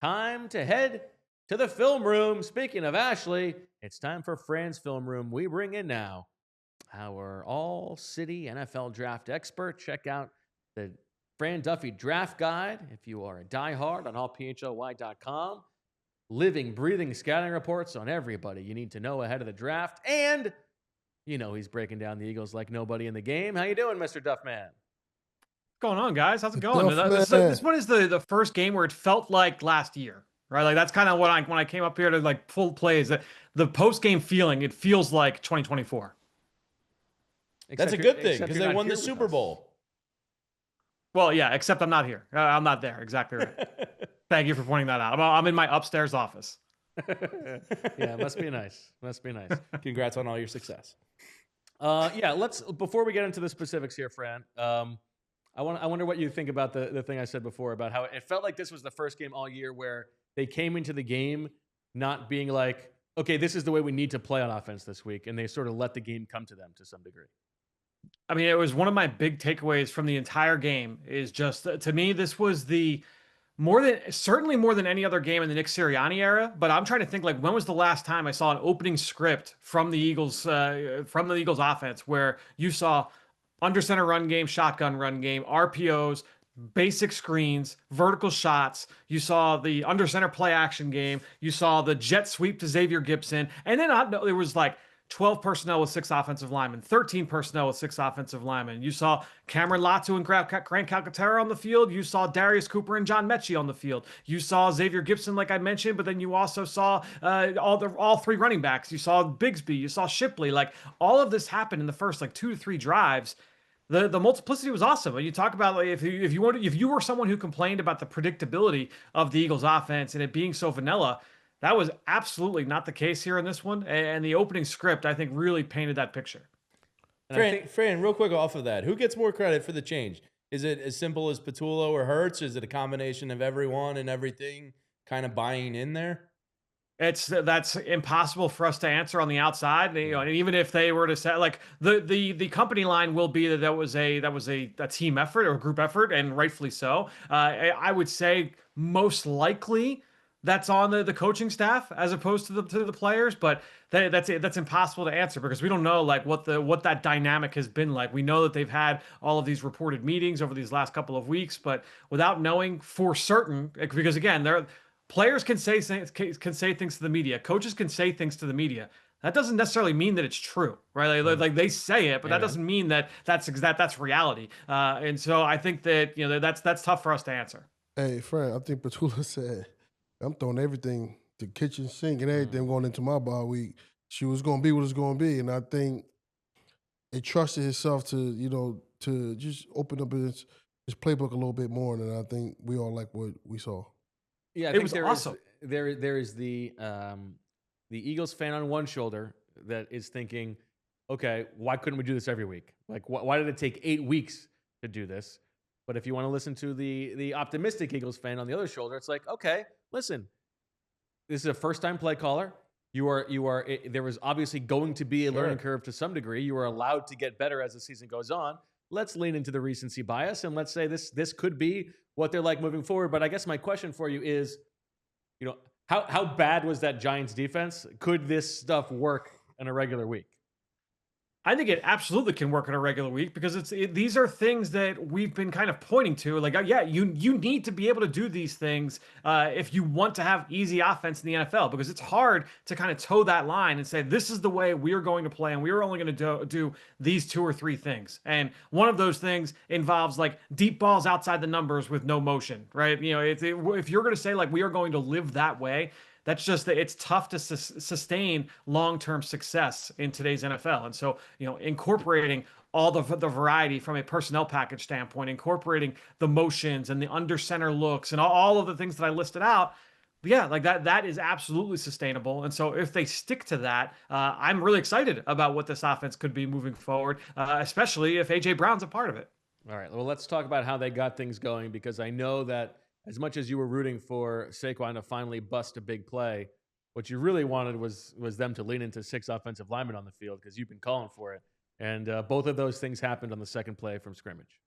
time to head to the film room. Speaking of Ashley, it's time for Fran's Film Room. We bring in now our all-city NFL draft expert. Check out the Fran Duffy draft guide if you are a diehard on allphly.com. Living, breathing scouting reports on everybody you need to know ahead of the draft. And, you know, he's breaking down the Eagles like nobody in the game. How you doing, Mr. Duffman? What's going on, guys? How's it going? This one is the first game where it felt like last year, right? Like that's kind of what when I came up here to like full plays, that the post-game feeling, it feels like 2024. That's a good thing because they won the Super Bowl. Well, yeah, except I'm not here. I'm not there. Exactly right. Thank you for pointing that out. I'm in my upstairs office. Yeah, must be nice. Must be nice. Congrats on all your success. Yeah, before we get into the specifics here, Fran, I wonder what you think about the thing I said before about how it felt like this was the first game all year where they came into the game not being like, okay, this is the way we need to play on offense this week, and they sort of let the game come to them to some degree. I mean, it was one of my big takeaways from the entire game is just, to me, this was certainly more than any other game in the Nick Sirianni era. But I'm trying to think, like, when was the last time I saw an opening script from the Eagles offense where you saw under center run game, shotgun run game, RPOs, basic screens, vertical shots. You saw the under center play action game. You saw the jet sweep to Xavier Gipson. And then there was like 12 personnel with 6 offensive linemen, 13 personnel with 6 offensive linemen. You saw Cameron Latu and Grant Calcaterra on the field. You saw Darius Cooper and John Mechie on the field. You saw Xavier Gipson, like I mentioned, but then you also saw all 3 running backs. You saw Bigsby. You saw Shipley. Like, all of this happened in the first 2 to 3 drives. The multiplicity was awesome. When you talk about, like, if you were someone who complained about the predictability of the Eagles offense and it being so vanilla, that was absolutely not the case here in this one. And the opening script, I think, really painted that picture. Fran, real quick off of that, who gets more credit for the change? Is it as simple as Patullo or Hurts? Is it a combination of everyone and everything kind of buying in there? That's impossible for us to answer on the outside. You know, and even if they were to say, like, the company line will be that was a team effort or a group effort, and rightfully so. I would say most likely that's on the coaching staff as opposed to the players, but that's impossible to answer because we don't know, like, what that dynamic has been like. We know that they've had all of these reported meetings over these last couple of weeks, but without knowing for certain, because again, players can say things to the media, coaches can say things to the media. That doesn't necessarily mean that it's true, right? Like they say it, but that doesn't mean that that's reality. And so I think that, you know, that's tough for us to answer. Hey, Fran, I think Patullo said, I'm throwing everything, the kitchen sink and everything going into my bye week. She was going to be what it's going to be. And I think it trusted itself to just open up his playbook a little bit more. And I think we all like what we saw. Yeah, it was awesome. There is the Eagles fan on one shoulder that is thinking, okay, why couldn't we do this every week? Like, why did it take 8 weeks to do this? But if you want to listen to the optimistic Eagles fan on the other shoulder, it's like, okay, listen, this is a first-time play caller. There was obviously going to be a learning curve to some degree. You are allowed to get better as the season goes on. Let's lean into the recency bias and let's say this could be what they're like moving forward. But I guess my question for you is, you know, how bad was that Giants defense? Could this stuff work in a regular week? I think it absolutely can work in a regular week because these are things that we've been kind of pointing to. Like, yeah, you need to be able to do these things if you want to have easy offense in the NFL, because it's hard to kind of toe that line and say, this is the way we are going to play and we are only going to do these 2 or 3 things. And one of those things involves, like, deep balls outside the numbers with no motion, right? You know, if you're going to say, like, we are going to live that way, that's just that it's tough to sustain long-term success in today's NFL. And so, you know, incorporating all the variety from a personnel package standpoint, incorporating the motions and the under center looks and all of the things that I listed out, yeah, like that is absolutely sustainable. And so if they stick to that, I'm really excited about what this offense could be moving forward, especially if A.J. Brown's a part of it. All right, well, let's talk about how they got things going, because I know that as much as you were rooting for Saquon to finally bust a big play, what you really wanted was them to lean into 6 offensive linemen on the field, because you've been calling for it. And both of those things happened on the second play from scrimmage.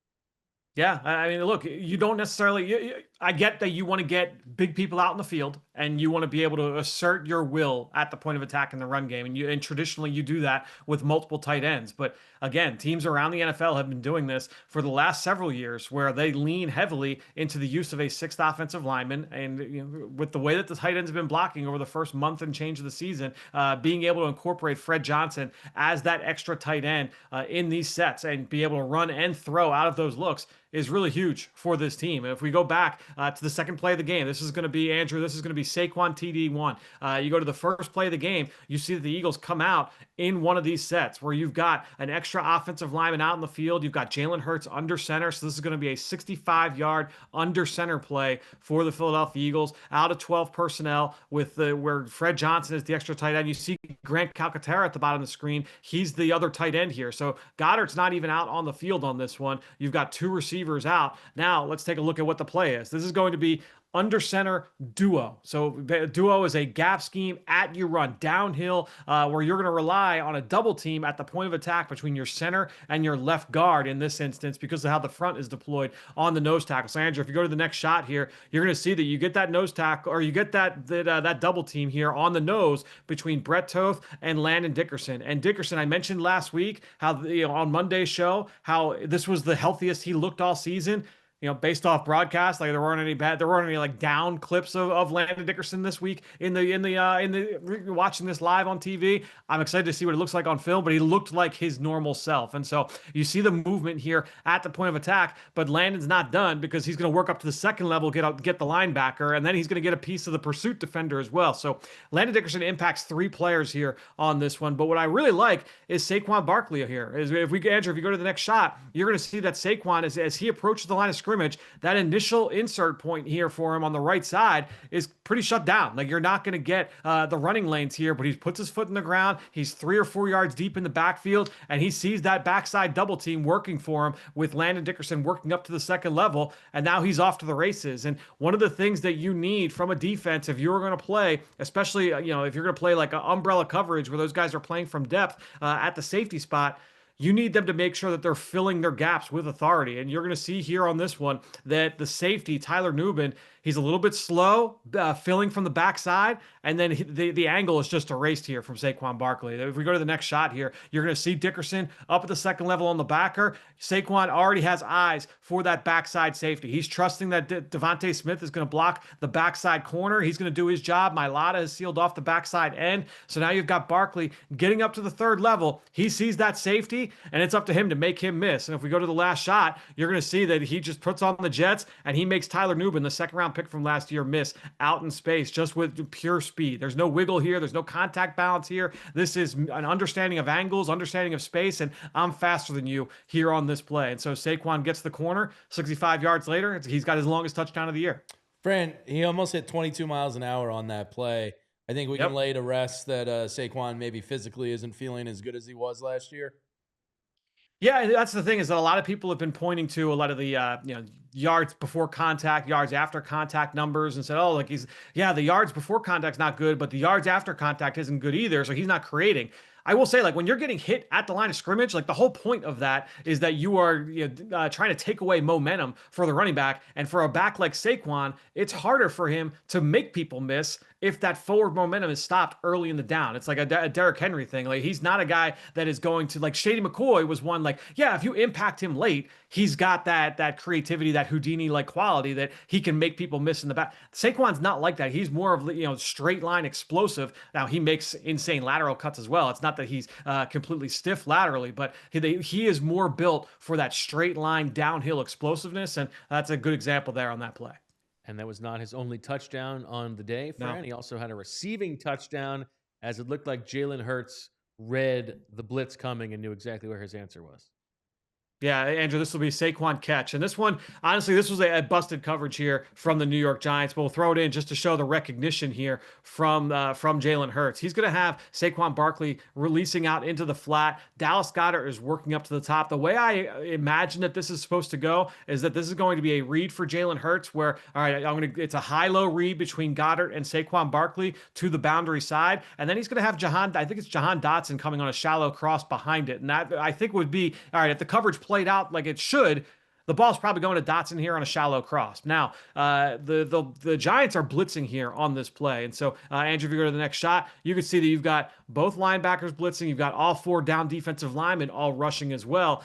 Yeah, I mean, look, you don't necessarily. I get that you want to get big people out in the field and you want to be able to assert your will at the point of attack in the run game, and traditionally you do that with multiple tight ends. But again, teams around the NFL have been doing this for the last several years, where they lean heavily into the use of a sixth offensive lineman, and with the way that the tight ends have been blocking over the first month and change of the season, being able to incorporate Fred Johnson as that extra tight end in these sets and be able to run and throw out of those looks is really huge for this team. And if we go back to the second play of the game, this is going to be Andrew. This is going to be Saquon TD1. You go to the first play of the game, you see that the Eagles come out in one of these sets where you've got an extra offensive lineman out in the field. You've got Jalen Hurts under center. So this is going to be a 65-yard under center play for the Philadelphia Eagles out of 12 personnel with where Fred Johnson is the extra tight end. You see Grant Calcaterra at the bottom of the screen. He's the other tight end here. So Goddard's not even out on the field on this one. You've got two receivers out. Now let's take a look at what the play is. This is going to be under center duo. So duo is a gap scheme at your run downhill where you're going to rely on a double team at the point of attack between your center and your left guard in this instance because of how the front is deployed on the nose tackle. So Andrew, if you go to the next shot here, you're going to see that you get that nose tackle or you get that double team here on the nose between Brett Toth and Landon Dickerson. And Dickerson, I mentioned last week how on Monday's show how this was the healthiest he looked all season. Based off broadcast, like there weren't any like down clips of Landon Dickerson this week in the watching this live on TV. I'm excited to see what it looks like on film, but he looked like his normal self. And so you see the movement here at the point of attack, but Landon's not done because he's going to work up to the second level, get the linebacker, and then he's going to get a piece of the pursuit defender as well. So Landon Dickerson impacts three players here on this one. But what I really like is Saquon Barkley here. Andrew, if you go to the next shot, you're going to see that Saquon as he approaches the line of scrimmage, that initial insert point here for him on the right side is pretty shut down. Like you're not going to get the running lanes here, but he puts his foot in the ground. He's 3 or 4 yards deep in the backfield, and he sees that backside double team working for him with Landon Dickerson working up to the second level, and now he's off to the races. And one of the things that you need from a defense, if you're going to play, especially if you're going to play like an umbrella coverage where those guys are playing from depth at the safety spot, you need them to make sure that they're filling their gaps with authority. And you're going to see here on this one that the safety, Tyler Nubin, he's a little bit slow, filling from the backside, and then the angle is just erased here from Saquon Barkley. If we go to the next shot here, you're going to see Dickerson up at the second level on the backer. Saquon already has eyes for that backside safety. He's trusting that Devontae Smith is going to block the backside corner. He's going to do his job. Mailata has sealed off the backside end. So now you've got Barkley getting up to the third level. He sees that safety, and it's up to him to make him miss. And if we go to the last shot, you're going to see that he just puts on the Jets, and he makes Tyler Nubin, the second-round pick from last year, miss out in space just with pure speed. There's no wiggle here. There's no contact balance here. This is an understanding of angles, understanding of space, and I'm faster than you here on this play. And so Saquon gets the corner. 65 yards later, he's got his longest touchdown of the year. Fran, he almost hit 22 miles an hour on that play. I think we can lay to rest that Saquon maybe physically isn't feeling as good as he was last year. Yeah, that's the thing is that a lot of people have been pointing to a lot of the yards before contact, yards after contact numbers and said, oh, like the yards before contact's not good, but the yards after contact isn't good either, so he's not creating. I will say, like, when you're getting hit at the line of scrimmage, like the whole point of that is that you are trying to take away momentum for the running back. And for a back like Saquon, it's harder for him to make people miss if that forward momentum is stopped early in the down. It's like a Derrick Henry thing. Like, he's not a guy that is going to, like, Shady McCoy was one, like, yeah, if you impact him late, he's got that creativity, that Houdini-like quality that he can make people miss in the back. Saquon's not like that. He's more of, straight line explosive. Now, he makes insane lateral cuts as well. It's not that he's completely stiff laterally, but he is more built for that straight line downhill explosiveness, and that's a good example there on that play. And that was not his only touchdown on the day, Fran. No. He also had a receiving touchdown, as it looked like Jalen Hurts read the blitz coming and knew exactly where his answer was. Yeah, Andrew, this will be Saquon catch. And this one, honestly, this was a busted coverage here from the New York Giants, but we'll throw it in just to show the recognition here from Jalen Hurts. He's going to have Saquon Barkley releasing out into the flat. Dallas Goedert is working up to the top. The way I imagine that this is supposed to go is that this is going to be a read for Jalen Hurts where, all right, it's a high-low read between Goedert and Saquon Barkley to the boundary side. And then he's going to have Jahan Dotson coming on a shallow cross behind it. And that, I think, would be, all right, if the coverage played out like it should, the ball's probably going to Dotson here on a shallow cross. Now, the Giants are blitzing here on this play. And so, Andrew, if you go to the next shot, you can see that you've got both linebackers blitzing. You've got all 4 down defensive linemen all rushing as well.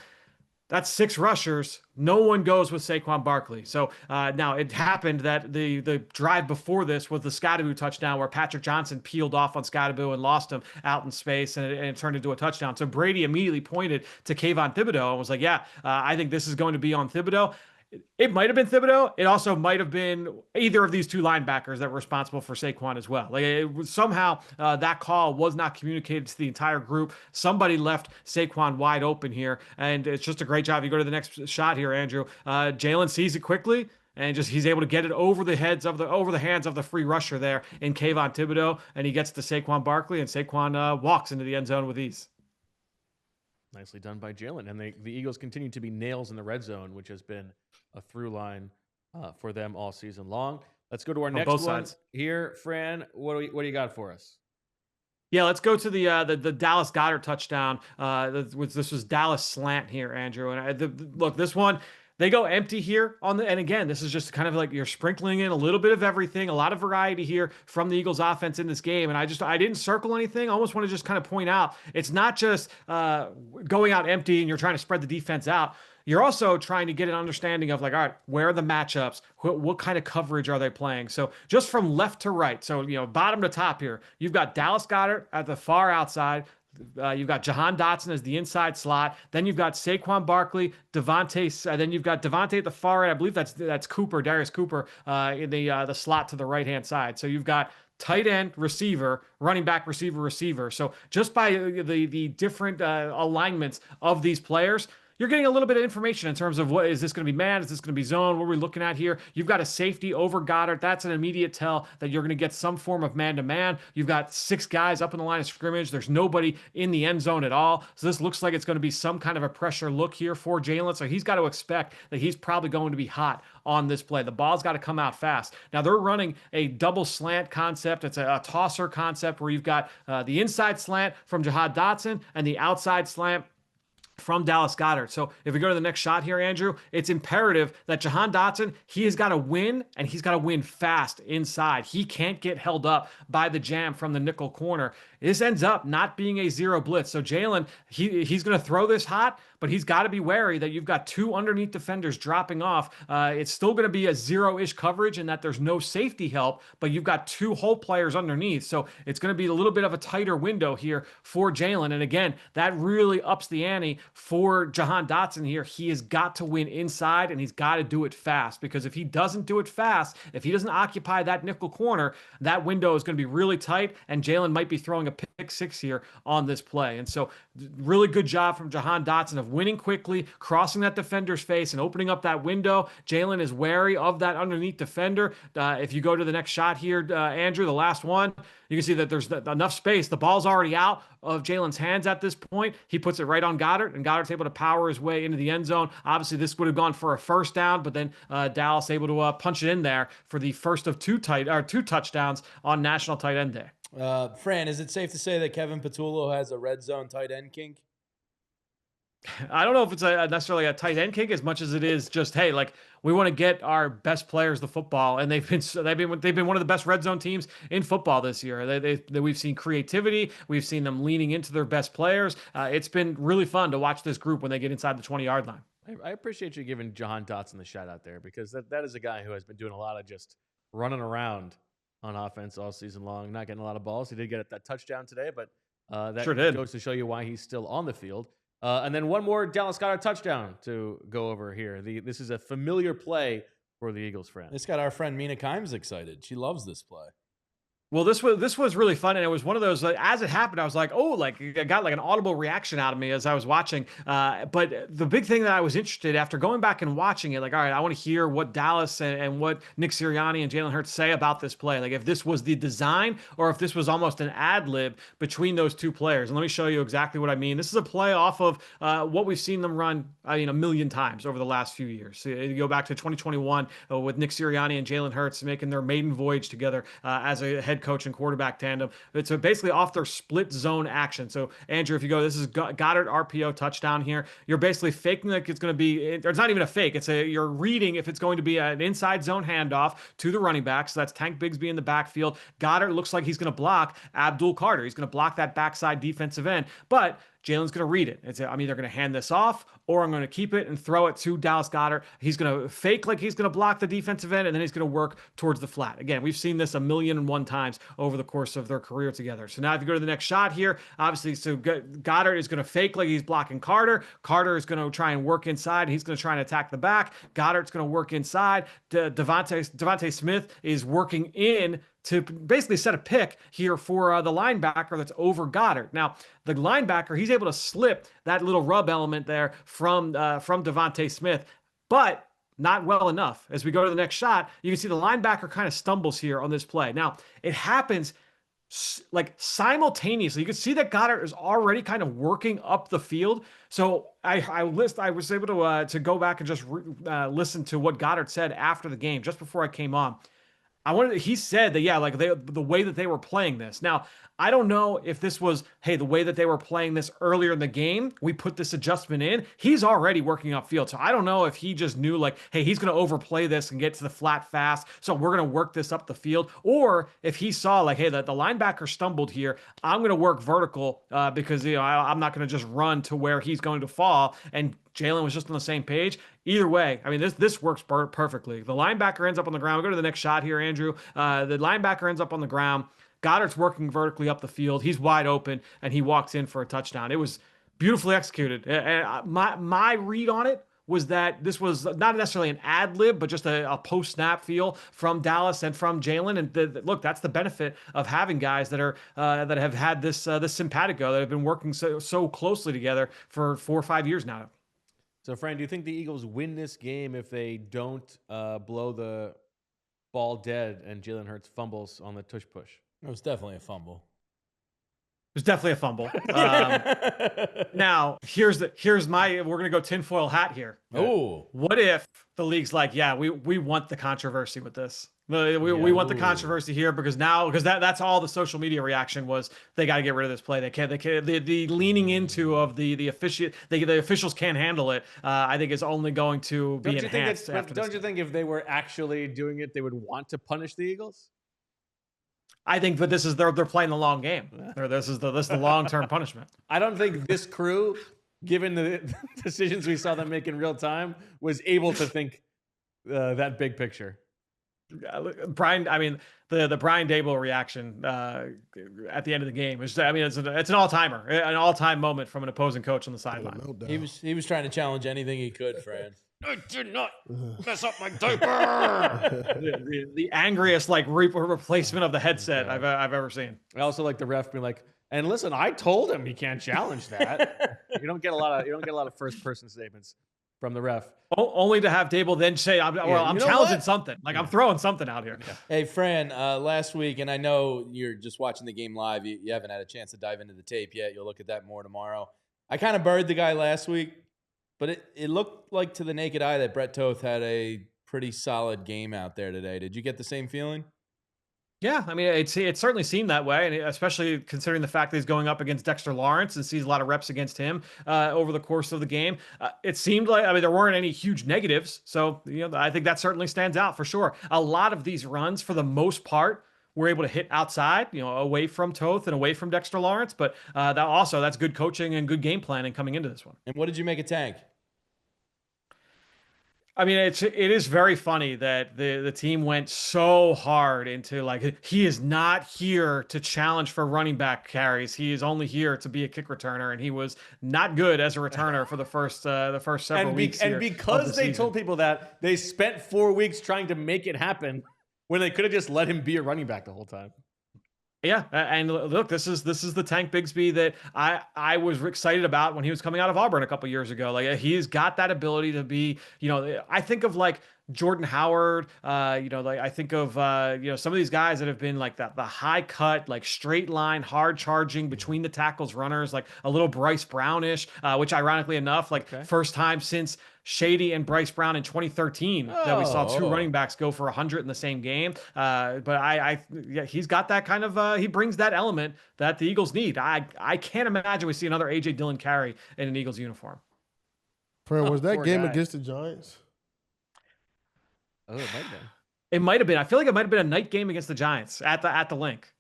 That's 6 rushers. No one goes with Saquon Barkley. So now it happened that the drive before this was the Scottaboo touchdown where Patrick Johnson peeled off on Scottaboo and lost him out in space, and it turned into a touchdown. So Brady immediately pointed to Kayvon Thibodeau and was like, yeah, I think this is going to be on Thibodeau. It might have been Thibodeau. It also might have been either of these 2 linebackers that were responsible for Saquon as well. Like it was somehow that call was not communicated to the entire group. Somebody left Saquon wide open here, and it's just a great job. You go to the next shot here, Andrew. Jalen sees it quickly, and he's able to get it over the hands of the free rusher there in Kayvon Thibodeau, and he gets to Saquon Barkley, and Saquon walks into the end zone with ease. Nicely done by Jalen. And the Eagles continue to be nails in the red zone, which has been a through line for them all season long. Let's go to our next one sides. Here. Fran, what do you got for us? Yeah, let's go to the Dallas Goedert touchdown. This was Dallas slant here, Andrew. And look, this one, they go empty here and again, this is just kind of like you're sprinkling in a little bit of everything, a lot of variety here from the Eagles offense in this game. And I didn't circle anything. I almost want to just kind of point out, it's not just going out empty and you're trying to spread the defense out. You're also trying to get an understanding of like, all right, where are the matchups? What kind of coverage are they playing? So just from left to right, so bottom to top here, you've got Dallas Goedert at the far outside. You've got Jahan Dotson as the inside slot. Then you've got Saquon Barkley, Devontae. Then you've got Devontae at the far end. I believe that's Cooper, Darius Cooper, in the slot to the right hand side. So you've got tight end, receiver, running back, receiver. So just by the different alignments of these players, you're getting a little bit of information in terms of what is this going to be man? Is this going to be zone? What are we looking at here? You've got a safety over Goddard. That's an immediate tell that you're going to get some form of man-to-man. You've got 6 guys up in the line of scrimmage. There's nobody in the end zone at all. So this looks like it's going to be some kind of a pressure look here for Jalen. So he's got to expect that he's probably going to be hot on this play. The ball's got to come out fast. Now they're running a double slant concept. It's a tosser concept where you've got the inside slant from Jahan Dotson and the outside slant from Dallas Goedert. So if we go to the next shot here, Andrew, it's imperative that Jahan Dotson, he has got to win, and he's got to win fast inside. He can't get held up by the jam from the nickel corner. This ends up not being a zero blitz. So Jalen, he's going to throw this hot, but he's got to be wary that you've got 2 underneath defenders dropping off. It's still going to be a zero-ish coverage in that there's no safety help, but you've got 2 hole players underneath. So it's going to be a little bit of a tighter window here for Jalen. And again, that really ups the ante for Jahan Dotson here. He has got to win inside, and he's got to do it fast, because if he doesn't do it fast, if he doesn't occupy that nickel corner, that window is going to be really tight, and Jalen might be throwing a pick 6 here on this play. And so really good job from Jahan Dotson of winning quickly, crossing that defender's face and opening up that window. Jalen is wary of that underneath defender. If you go to the next shot here, Andrew, the last one, you can see that there's enough space. The ball's already out of Jalen's hands at this point. He puts it right on Goddard, and Goddard's able to power his way into the end zone. Obviously, this would have gone for a first down, but then Dallas able to punch it in there for the first of 2 touchdowns on National Tight End Day. Fran, is it safe to say that Kevin Patullo has a red zone tight end kink? I don't know if it's necessarily a tight end kink as much as it is just, hey, like, we want to get our best players the football, and they've been one of the best red zone teams in football this year. We've seen creativity, we've seen them leaning into their best players. It's been really fun to watch this group when they get inside the 20-yard line. I appreciate you giving Jahan Dotson the shout out there, because that is a guy who has been doing a lot of just running around on offense all season long, not getting a lot of balls. He did get that touchdown today, but that sure did. Goes to show you why he's still on the field. And then one more Dallas Goedert touchdown to go over here. This is a familiar play for the Eagles, friend. This got our friend Mina Kimes excited. She loves this play. Well, this was really fun, and it was one of those, as it happened, I was like, oh, like, I got like an audible reaction out of me as I was watching. But the big thing that I was interested after going back and watching it, like, all right, I want to hear what Dallas and what Nick Sirianni and Jalen Hurts say about this play. Like, if this was the design or if this was almost an ad lib between those 2 players. And let me show you exactly what I mean. This is a play off of what we've seen them run, a million times over the last few years. So you go back to 2021 with Nick Sirianni and Jalen Hurts making their maiden voyage together as a head coach and quarterback tandem. It's basically off their split zone action. So Andrew, if you go, this is Goddard RPO touchdown here. You're basically faking like it's going to be, it's not even a fake. You're reading if it's going to be an inside zone handoff to the running back. So that's Tank Bigsby in the backfield. Goddard looks like he's going to block Abdul Carter. He's going to block that backside defensive end, but Jalen's going to read it. I'm either going to hand this off or I'm going to keep it and throw it to Dallas Goedert. He's going to fake like he's going to block the defensive end, and then he's going to work towards the flat. Again, we've seen this 1,000,001 times over the course of their career together. So now if you go to the next shot here, obviously, so Goddard is going to fake like he's blocking Carter. Carter is going to try and work inside. He's going to try and attack the back. Goddard's going to work inside. Devontae Smith is working in to basically set a pick here for the linebacker that's over Goddard. Now, the linebacker, he's able to slip that little rub element there from Devontae Smith, but not well enough. As we go to the next shot, you can see the linebacker kind of stumbles here on this play. Now, it happens like simultaneously. You can see that Goddard is already kind of working up the field. So I was able to go back and just listen to what Goddard said after the game, just before I came on. He said that, yeah, like the way that they were playing this. Now, I don't know if this was, hey, the way that they were playing this earlier in the game, we put this adjustment in. He's already working upfield. So I don't know if he just knew like, hey, he's going to overplay this and get to the flat fast. So we're going to work this up the field. Or if he saw like, hey, the linebacker stumbled here, I'm going to work vertical because, I'm not going to just run to where he's going to fall. And Jalen was just on the same page. Either way, I mean, this works perfectly. The linebacker ends up on the ground. We'll go to the next shot here, Andrew. The linebacker ends up on the ground. Goddard's working vertically up the field. He's wide open, and he walks in for a touchdown. It was beautifully executed. And my read on it was that this was not necessarily an ad lib, but just a post-snap feel from Dallas and from Jalen. And look, that's the benefit of having guys that are that have had this simpatico, that have been working so closely together for 4 or 5 years now. So, Fran, do you think the Eagles win this game if they don't blow the ball dead and Jalen Hurts fumbles on the tush push? It was definitely a fumble. It was definitely a fumble. Now, we're going to go tinfoil hat here. Oh, what if the league's like, yeah, we want the controversy with this. We want the controversy here because that's all the social media reaction was. They got to get rid of this play. They can't. The leaning into of the officials can't handle it. I think is only going to be enhanced. Don't you think if they were actually doing it, they would want to punish the Eagles? I think that they're playing the long game. This is the long-term punishment. I don't think this crew, given the decisions we saw them make in real time, was able to think that big picture. Brian, I mean, the Brian Daboll reaction at the end of the game is, I mean, it's an all-timer, an all-time moment from an opposing coach on the sideline. No he was trying to challenge anything he could, Fran. I did not mess up my diaper. the angriest replacement of the headset I've ever seen. I also like the ref being like, and listen, I told him he can't challenge that. You don't get a lot of first person statements from the ref. Only to have Daboll then say, I'm challenging something. Like, I'm throwing something out here. Yeah. Hey, Fran, last week, and I know you're just watching the game live. You haven't had a chance to dive into the tape yet. You'll look at that more tomorrow. I kind of buried the guy last week, but it looked like to the naked eye that Brett Toth had a pretty solid game out there today. Did you get the same feeling? Yeah, I mean, it certainly seemed that way, and especially considering the fact that he's going up against Dexter Lawrence and sees a lot of reps against him over the course of the game. It seemed like, I mean, there weren't any huge negatives, so I think that certainly stands out for sure. A lot of these runs, for the most part, were able to hit outside, away from Toth and away from Dexter Lawrence, but that's good coaching and good game planning coming into this one. And what did you make of Tank? I mean, it is very funny that the team went so hard into like, he is not here to challenge for running back carries. He is only here to be a kick returner, and he was not good as a returner for the first several weeks. And because they told people that, they spent 4 weeks trying to make it happen when they could have just let him be a running back the whole time. Yeah, and look, this is the Tank Bigsby that I was excited about when he was coming out of Auburn a couple years ago. Like, he's got that ability to be, I think of like Jordan Howard, I think of some of these guys that have been like the high cut, like straight line, hard charging between the tackles runners, like a little Bryce Brownish, which ironically enough, first time since Shady and Bryce Brown in 2013 that we saw two Oh. running backs go for 100 in the same game. But yeah, he's got that kind of he brings that element that the Eagles need. I can't imagine we see another AJ Dillon carry in an Eagles uniform. Fran, was that poor game guy. against the Giants? Oh, it might have been. It might have been. I feel like it might have been a night game against the Giants at the link.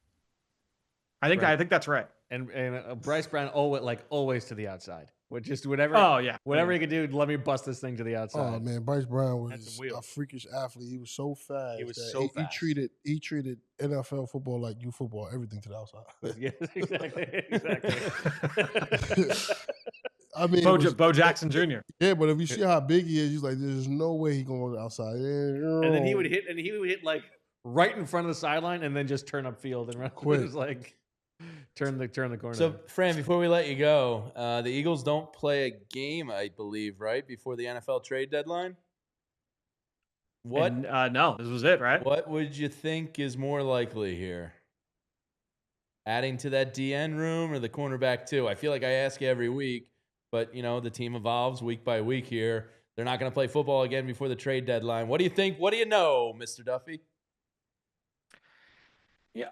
I think that's right. And Bryce Brown always to the outside. With just whatever. Oh yeah, Whatever he could do, let me bust this thing to the outside. Oh man, Bryce Brown Had some was wheels. a freakish athlete. He was so fast. He was that so fast. He treated NFL football like youth football, everything to the outside. Yes, exactly. I mean, Bo Jackson Jr. Yeah, but if you see how big he is, he's like, there's no way he going outside. And then he would hit like right in front of the sideline and then just turn up field and run. Quick. It was like turn the corner. So, Fran, before we let you go, the Eagles don't play a game, I believe, right, before the NFL trade deadline? What? And, no, this was it, right? What would you think is more likely here? Adding to that DN room or the cornerback too? I feel like I ask you every week, but the team evolves week by week here. They're not going to play football again before the trade deadline. What do you think? What do you know, Mr. Duffy? Yeah.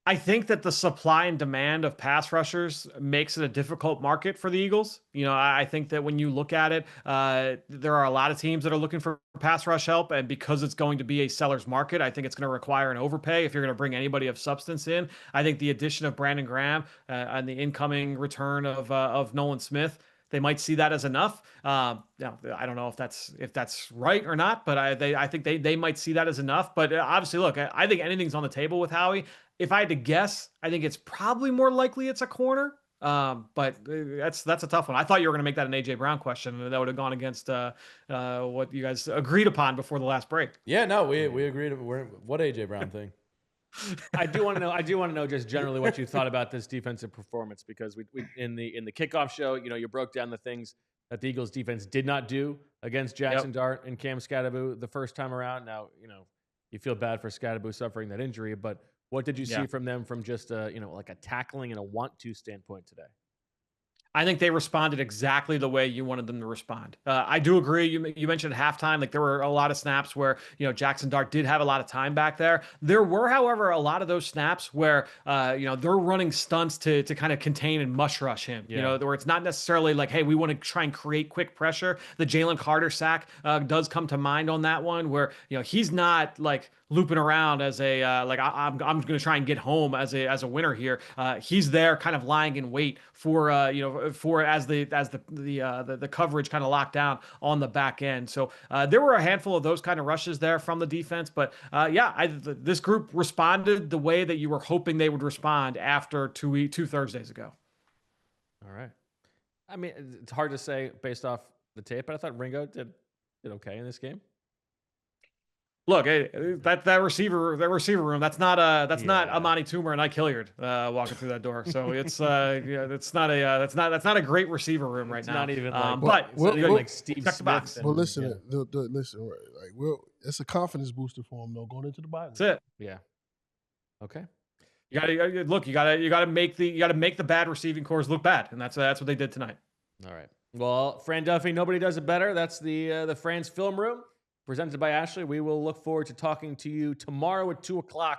I think that the supply and demand of pass rushers makes it a difficult market for the Eagles. I think that when you look at it, there are a lot of teams that are looking for pass rush help. And because it's going to be a seller's market, I think it's going to require an overpay if you're going to bring anybody of substance in. I think the addition of Brandon Graham and the incoming return of Nolan Smith, they might see that as enough. I don't know if that's right or not, but I think they might see that as enough. But obviously, look, I think anything's on the table with Howie. If I had to guess, I think it's probably more likely it's a corner. But that's a tough one. I thought you were going to make that an AJ Brown question. That would have gone against what you guys agreed upon before the last break. Yeah, no, we agreed. What AJ Brown thing? I do want to know just generally what you thought about this defensive performance, because we in the kickoff show, you broke down the things that the Eagles defense did not do against Jackson Dart and Cam Scadaboo the first time around. Now, you feel bad for Scadaboo suffering that injury, but what did you see from them from just like a tackling and a want-to standpoint today? I think they responded exactly the way you wanted them to respond. I do agree. You mentioned at halftime, like there were a lot of snaps where, Jackson Dart did have a lot of time back there. There were, however, a lot of those snaps where, they're running stunts to kind of contain and mush rush him, where it's not necessarily like, hey, we want to try and create quick pressure. The Jalen Carter sack does come to mind on that one where, he's not like looping around as a I'm going to try and get home as a winner here. He's there kind of lying in wait for as the coverage kind of locked down on the back end. So there were a handful of those kind of rushes there from the defense, but this group responded the way that you were hoping they would respond after two Thursdays ago. All right. I mean, it's hard to say based off the tape, but I thought Ringo did okay in this game. Look, that receiver room. That's not Amani Toomer and Ike Hilliard walking through that door. So it's that's not a great receiver room right now. Not even like Steve check the box. Smith. Well, listen, listen. It's a confidence booster for him though, going into the Bible. That's it. Yeah. Okay. You gotta make the bad receiving cores look bad, and that's what they did tonight. All right. Well, Fran Duffy, nobody does it better. That's the Fran's Film Room, presented by Ashley. We will look forward to talking to you tomorrow at 2:00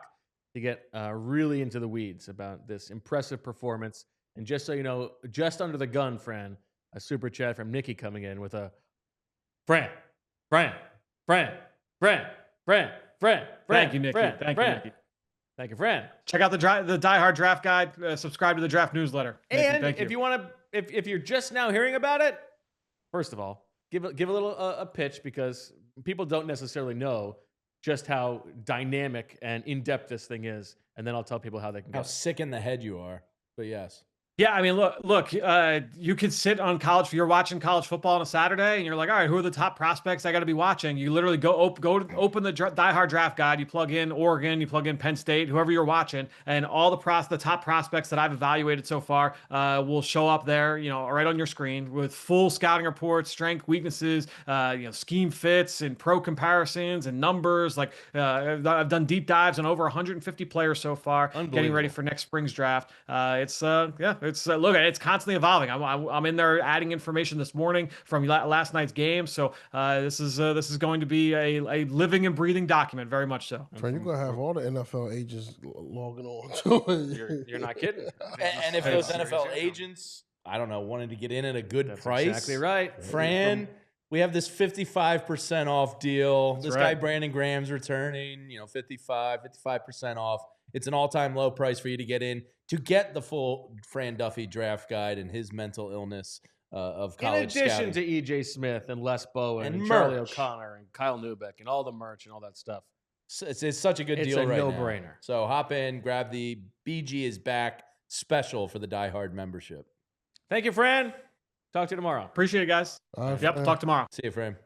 to get really into the weeds about this impressive performance. And just so you know, just under the gun, Fran, a super chat from Nikki coming in with a Fran. Thank you, Nikki. Thank you, Nikki. Thank you, Fran. Check out the Die Hard Draft Guide. Subscribe to the Draft Newsletter. And if you want to, if you're just now hearing about it, first of all, give a little a pitch, because people don't necessarily know just how dynamic and in depth this thing is, and then I'll tell people how they can How get it. sick in the head you are. But yes. Yeah, I mean, look. You could sit on you're watching college football on a Saturday, and you're like, all right, who are the top prospects I got to be watching? You literally open the Die Hard Draft Guide. You plug in Oregon, you plug in Penn State, whoever you're watching, and all the top prospects that I've evaluated so far will show up there, right on your screen with full scouting reports, strength, weaknesses, scheme fits, and pro comparisons and numbers. Like I've done deep dives on over 150 players so far, getting ready for next spring's draft. It's look, it's constantly evolving. I'm in there adding information this morning from last night's game. So this is going to be a living and breathing document, very much so. Fran, you're gonna have all the NFL agents logging on to it. You're not kidding. And if those NFL agents, I don't know, wanted to get in at a good price. Exactly right. Fran, we have this 55% off deal. This guy, right. Brandon Graham's returning, 55% off. It's an all-time low price for you to get in to get the full Fran Duffy draft guide and his mental illness of college In addition scouting. to E.J. Smith and Les Bowen And and Charlie merch. O'Connor and Kyle Newbeck and all the merch and all that stuff. It's such a good It's deal a right now. no-brainer. So hop in, grab the BG is back special for the Die Hard membership. Thank you, Fran. Talk to you tomorrow. Appreciate it, guys. All right, Yep, Fran. talk tomorrow. See you, Fran.